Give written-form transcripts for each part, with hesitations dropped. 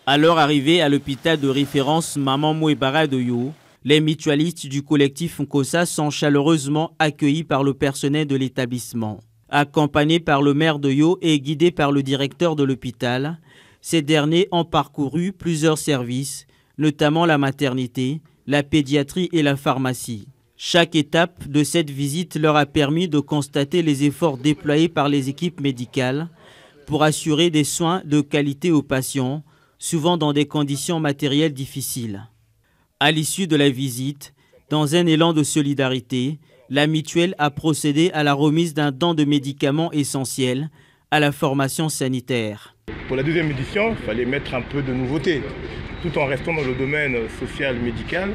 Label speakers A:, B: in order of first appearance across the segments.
A: À leur arrivée à l'hôpital de référence Maman Mouebara de Yo, les mutualistes du collectif Nkosa sont chaleureusement accueillis par le personnel de l'établissement. Accompagnés par le maire de Yo et guidés par le directeur de l'hôpital, ces derniers ont parcouru plusieurs services, notamment la maternité, la pédiatrie et la pharmacie. Chaque étape de cette visite leur a permis de constater les efforts déployés par les équipes médicales pour assurer des soins de qualité aux patients, souvent dans des conditions matérielles difficiles. À l'issue de la visite, dans un élan de solidarité, la mutuelle a procédé à la remise d'un don de médicaments essentiels à la formation sanitaire.
B: Pour la deuxième édition, il fallait mettre un peu de nouveauté, tout en restant dans le domaine social médical.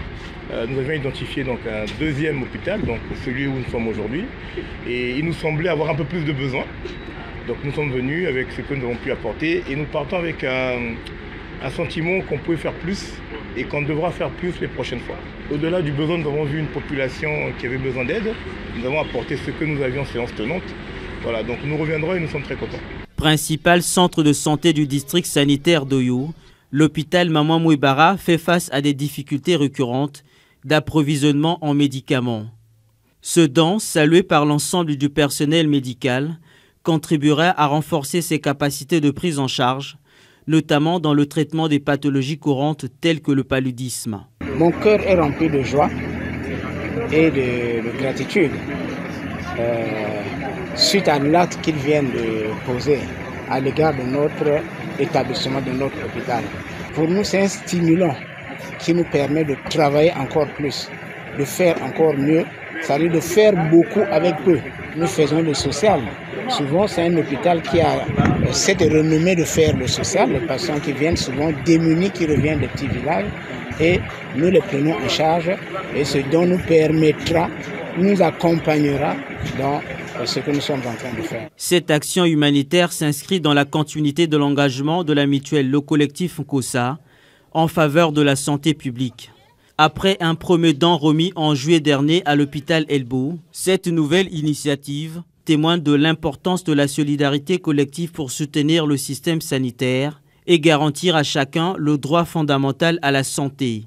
B: Nous avions identifié donc un deuxième hôpital, donc celui où nous sommes aujourd'hui, et il nous semblait avoir un peu plus de besoins. Donc nous sommes venus avec ce que nous avons pu apporter et nous partons avec un sentiment qu'on pouvait faire plus et qu'on devra faire plus les prochaines fois. Au-delà du besoin, nous avons vu une population qui avait besoin d'aide. Nous avons apporté ce que nous avions en séance tenante. Voilà, donc nous reviendrons et nous sommes très contents.
A: Principal centre de santé du district sanitaire d'Oyo, l'hôpital Maman Mouebara fait face à des difficultés récurrentes d'approvisionnement en médicaments. Ce don, salué par l'ensemble du personnel médical, contribuera à renforcer ses capacités de prise en charge, notamment dans le traitement des pathologies courantes telles que le paludisme.
C: Mon cœur est rempli de joie et de gratitude suite à l'acte qu'ils viennent de poser à l'égard de notre établissement, de notre hôpital. Pour nous, c'est un stimulant qui nous permet de travailler encore plus, de faire encore mieux, c'est-à-dire de faire beaucoup avec peu. Nous faisons le social. Souvent, c'est un hôpital qui a cette renommée de faire le social. Les patients qui viennent souvent démunis, qui reviennent des petits villages, et nous les prenons en charge. Et ce dont nous permettra, nous accompagnera dans ce que nous sommes en train de faire.
A: Cette action humanitaire s'inscrit dans la continuité de l'engagement de la mutuelle Le Collectif Nkosa en faveur de la santé publique. Après un premier don remis en juillet dernier à l'hôpital Elbo, cette nouvelle initiative témoigne de l'importance de la solidarité collective pour soutenir le système sanitaire et garantir à chacun le droit fondamental à la santé.